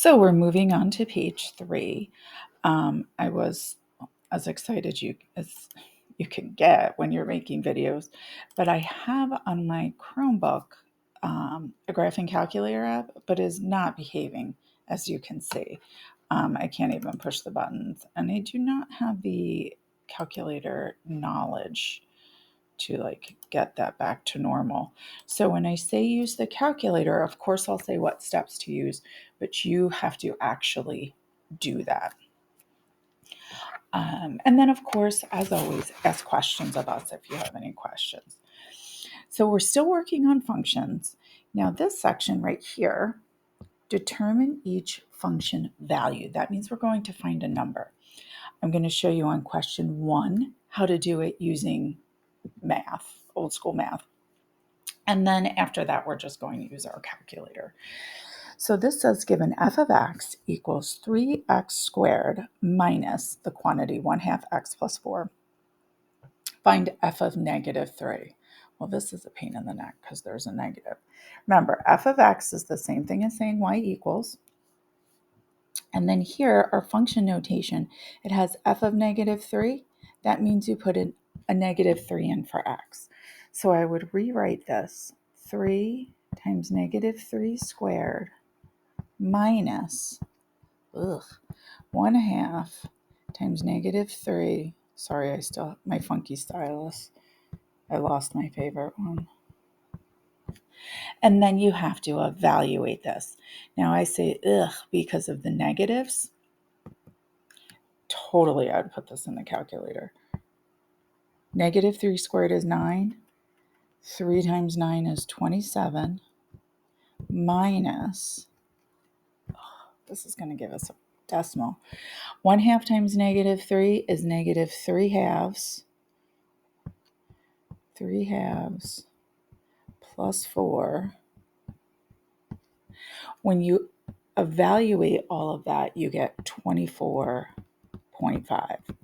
So we're moving on to page 3. I was as excited as you can get when you're making videos, but I have on my Chromebook a graphing calculator app, but is not behaving, as you can see. I can't even push the buttons, and I do not have the calculator knowledge to get that back to normal. So when I say use the calculator, of course I'll say what steps to use, but you have to actually do that. And then, of course, as always, ask questions of us if you have any questions. So we're still working on functions. Now, this section right here, determine each function value. That means we're going to find a number. I'm going to show you on question 1 how to do it using math, old school math. And then after that, we're just going to use our calculator. So this says given f of x equals 3x squared minus the quantity 1/2 x plus 4. Find f of negative 3. Well, this is a pain in the neck because there's a negative. Remember, f of x is the same thing as saying y equals. And then here, our function notation, it has f of negative 3. That means you put in a negative 3 in for x. So I would rewrite this 3 times negative 3 squared minus 1/2 times negative 3. Sorry, I still my funky stylus. I lost my favorite one. And then you have to evaluate this. Now I say because of the negatives. Totally, I'd put this in the calculator. Negative 3 squared is 9. 3 times 9 is 27. Minus, this is going to give us a decimal. 1/2 times negative 3 is negative 3 halves. 3 halves plus 4. When you evaluate all of that, you get 24.5.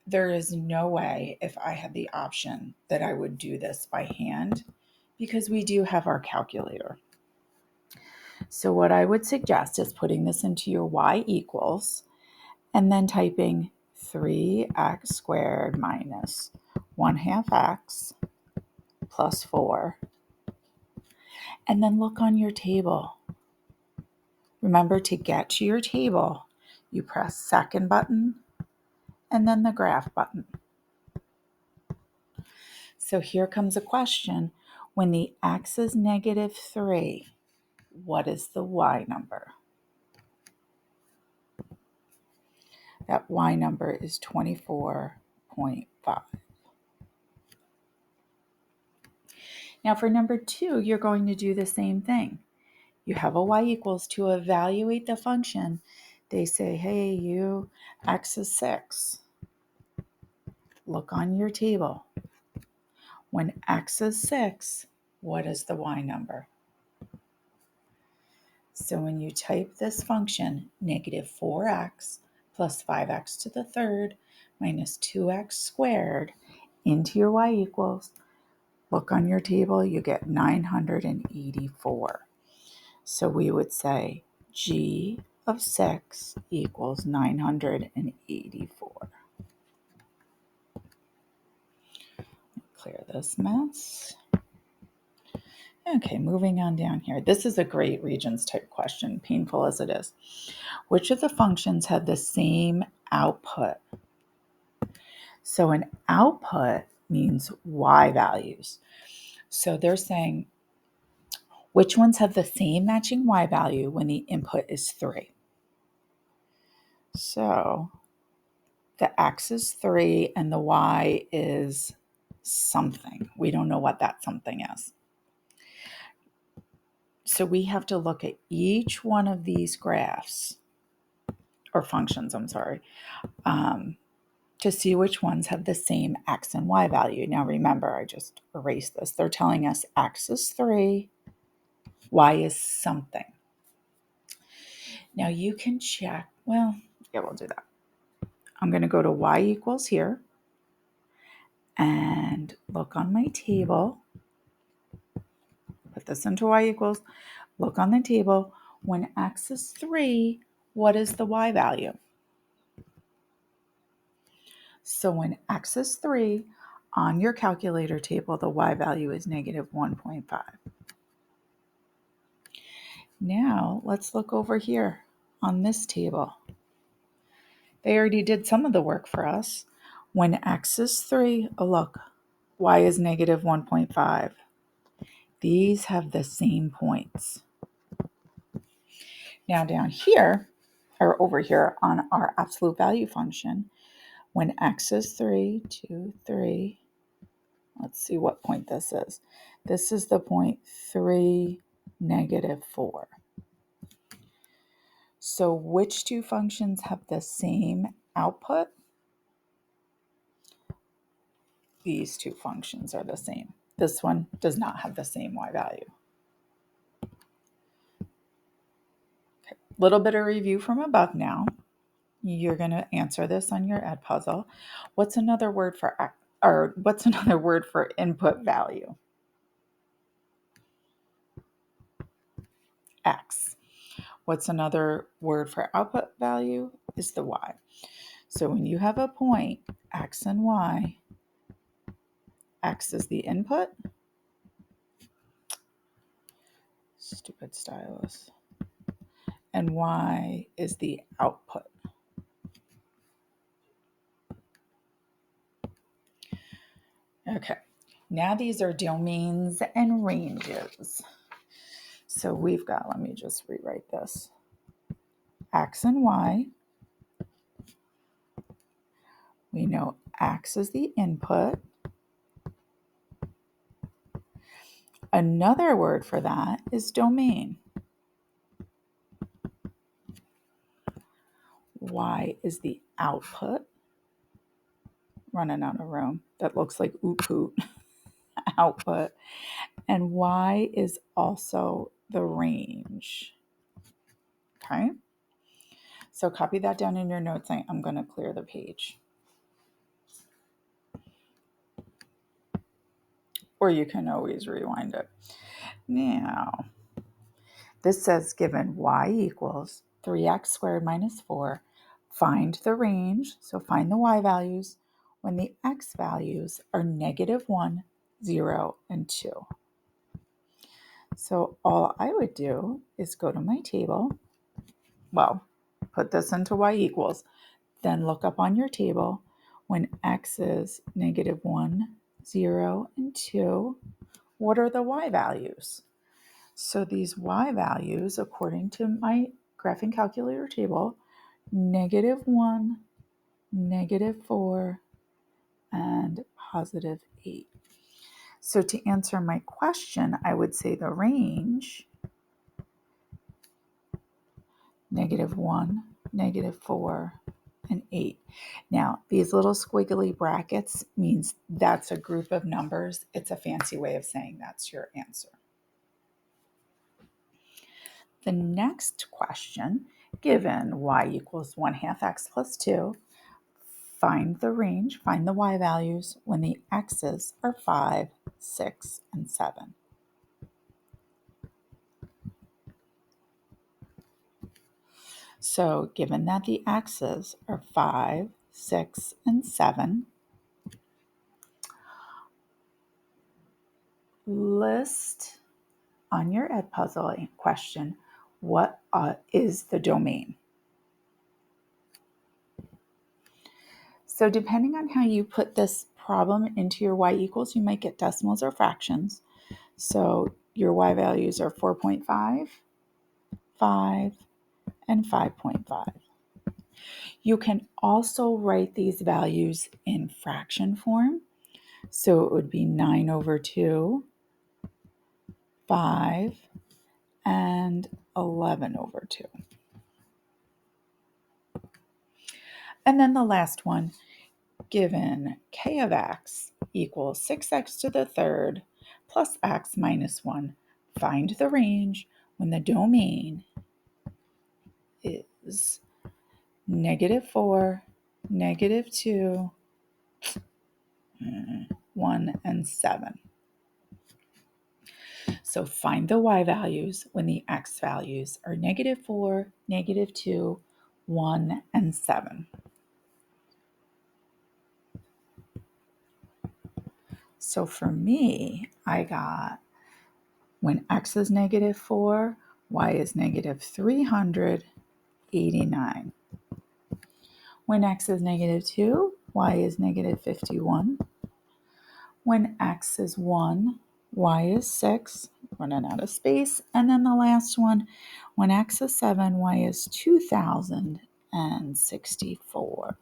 There is no way, if I had the option, that I would do this by hand because we do have our calculator. So what I would suggest is putting this into your y equals and then typing 3x squared minus 1/2 x plus 4. And then look on your table. Remember, to get to your table, you press second button and then the graph button. So here comes a question. When the x is negative 3, what is the y number? That y number is 24.5. Now for number 2, you're going to do the same thing. You have a y equals. To evaluate the function, they say, hey, x is 6. Look on your table. When x is 6, what is the y number? So when you type this function, negative 4x plus 5x to the third minus 2x squared into your y equals, look on your table, you get 984. So we would say g of 6 equals 984. Clear this mess. Okay, moving on down here. This is a great Regents type question, painful as it is. Which of the functions have the same output? So an output means y values. So they're saying which ones have the same matching y value when the input is 3? So the x is 3 and the y is something. We don't know what that something is. So we have to look at each one of these graphs, or functions, to see which ones have the same x and y value. Now remember, I just erased this. They're telling us x is 3, y is something. Now you can check, we'll do that. I'm going to go to y equals here and look on my table. Put this into y equals. Look on the table. When x is 3, what is the y value? So when x is 3, on your calculator table, the y value is negative 1.5. Now let's look over here on this table. They already did some of the work for us. When x is 3, oh look, y is negative 1.5. These have the same points. Now down here, or over here on our absolute value function, when x is 3, 2, 3, let's see what point this is. This is the point 3, negative 4. So which two functions have the same output? These two functions are the same. This one does not have the same y value. Okay. Little bit of review from above now. You're going to answer this on your Edpuzzle. What's another word for input value? X. What's another word for output value? Is the y. So when you have a point, x and y, x is the input. Stupid stylus. And y is the output. Okay, now these are domains and ranges. So we've got, let me just rewrite this. X and y. We know x is the input. Another word for that is domain. Y is the output. Running out of room. That looks like oot poot. Output. And y is also the range. Okay. So copy that down in your notes. I'm going to clear the page. Or you can always rewind it. Now, this says given y equals 3x squared minus 4, find the range, so find the y values, when the x values are negative 1, 0, and 2. So all I would do is go to my table, well, put this into y equals, then look up on your table when x is negative 1, 0, and 2, what are the y values? So these y values, according to my graphing calculator table, negative 1, negative 4, and positive 8. So to answer my question, I would say the range, negative 1, negative 4, and 8. Now, these little squiggly brackets means that's a group of numbers. It's a fancy way of saying that's your answer. The next question, given y equals 1/2 x plus 2, find the range, find the y values when the x's are 5, 6, and 7. So given that the x's are 5, 6, and 7, list on your Edpuzzle question, what is the domain? So depending on how you put this problem into your y equals, you might get decimals or fractions. So your y values are 4.5, 5, and 5.5. You can also write these values in fraction form. So it would be 9 over 2, 5, and 11 over 2. And then the last one, given k of x equals 6x to the third plus x minus 1, find the range when the domain is negative 4, negative 2, 1, and 7. So find the y values when the x values are -4, -2, 1, and 7. So for me, I got when x is -4, y is -389. When x is -2, y is -51. When x is 1, y is 6, running out of space. And then the last one, when x is 7, y is 2064.